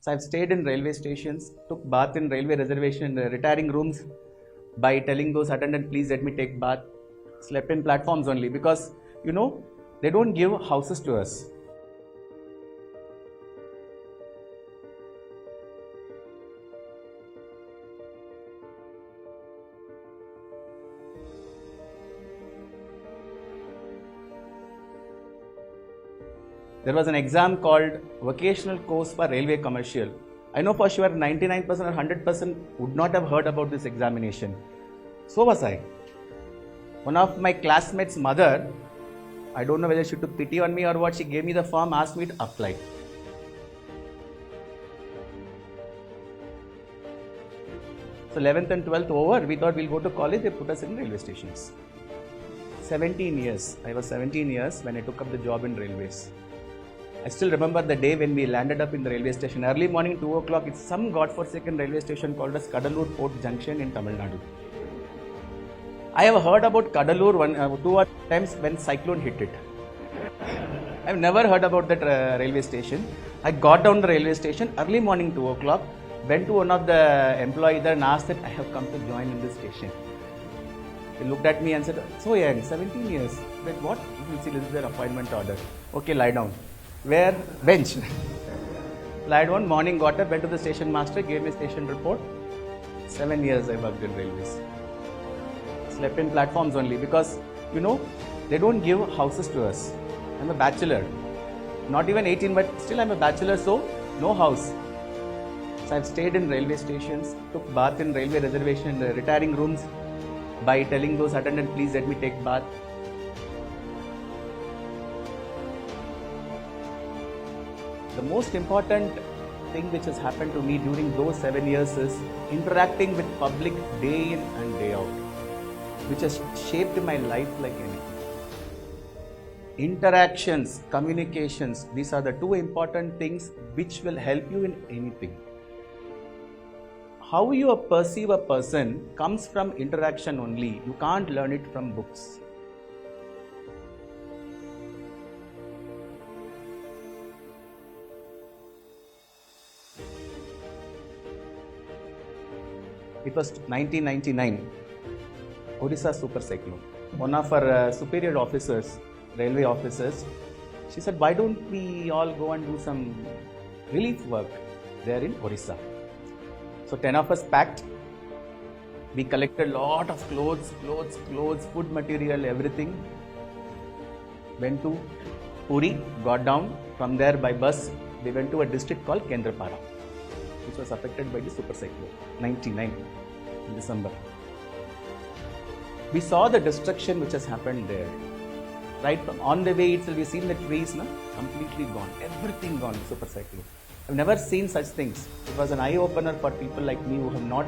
So I've stayed in railway stations, took bath in railway reservation, retiring rooms by telling those attendant, please let me take bath. Slept in platforms only because, they don't give houses to us. There was an exam called Vocational Course for Railway Commercial. I know for sure 99% or 100% would not have heard about this examination. So was I. One of my classmates' mother, I don't know whether she took pity on me or what, she gave me the form, asked me to apply. So 11th and 12th over, we thought we'll go to college, they put us in railway stations. 17 years. I was 17 years when I took up the job in railways. I still remember the day when we landed up in the railway station. Early morning, 2 o'clock, it's some godforsaken railway station called as Kadalur Port Junction in Tamil Nadu. I have heard about Kadalur two times when cyclone hit it. I've never heard about that railway station. I got down the railway station, early morning, 2 o'clock, went to one of the employees there and asked that I have come to join in this station. He looked at me and said, so young, 17 years. But what? You will see, this is their appointment order. Okay, lie down. Where? Bench. Lied down, morning got up, went to the station master, gave me station report. 7 years I worked in railways. Slept in platforms only because, they don't give houses to us. I'm a bachelor. Not even 18, but still I'm a bachelor, so no house. So I've stayed in railway stations, took bath in railway reservation, retiring rooms by telling those attendant, please let me take bath. The most important thing which has happened to me during those 7 years is interacting with public day in and day out, which has shaped my life like anything. Interactions, communications, these are the two important things which will help you in anything. How you perceive a person comes from interaction only. You can't learn it from books. It was 1999, Odisha super cyclone. One of our superior officers, railway officers, she said, why don't we all go and do some relief work there in Odisha? So 10 of us packed. We collected a lot of clothes, food material, everything. Went to Puri, got down. From there by bus, we went to a district called Kendrapara, which was affected by the super cyclone, 99 in December. We saw the destruction which has happened there. Right from on the way itself, we've seen the trees completely gone, everything gone, super cyclone. I've never seen such things. It was an eye-opener for people like me who have not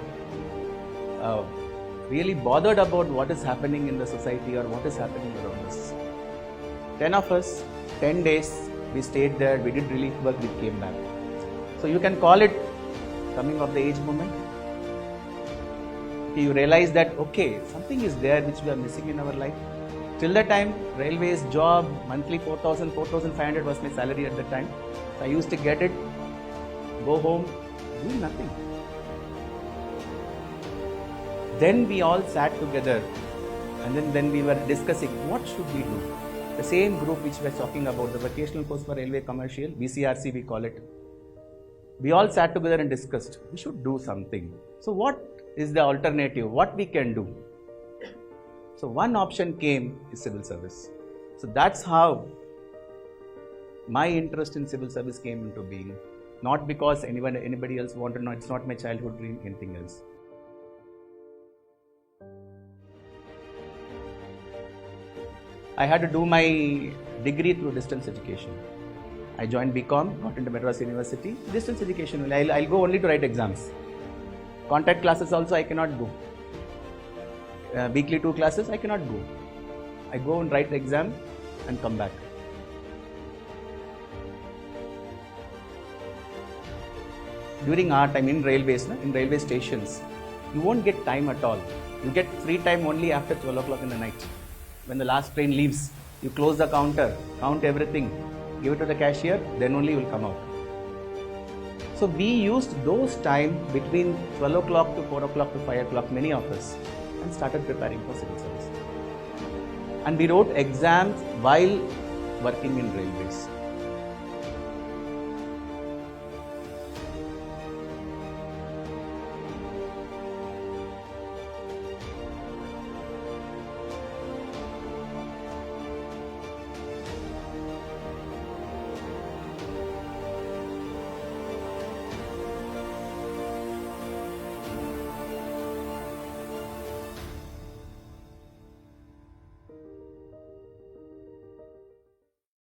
really bothered about what is happening in the society or what is happening around us. 10 of us, 10 days, we stayed there, we did relief work, we came back. So you can call it coming of the age moment. You realize that, okay, something is there which we are missing in our life. Till that time, railways, job, monthly 4,000, 4,500 was my salary at the time. So I used to get it, go home, do nothing. Then we all sat together and then we were discussing what should we do. The same group which we are talking about, the Vocational Course for Railway Commercial, VCRC we call it. We all sat together and discussed, we should do something. So what is the alternative? What we can do? So one option came is civil service. So that's how my interest in civil service came into being. Not because anybody else wanted, no, it's not my childhood dream, anything else. I had to do my degree through distance education. I joined BCom, got into Madras University. Distance education, I'll go only to write exams. Contact classes also I cannot go. Weekly 2 classes I cannot go. I go and write the exam and come back. During our time in railways, in railway stations, you won't get time at all. You get free time only after 12 o'clock in the night. When the last train leaves, you close the counter, count everything, give it to the cashier, then only you will come out. So we used those time between 12 o'clock to 4 o'clock to 5 o'clock, many of us, and started preparing for civil service. And we wrote exams while working in railways.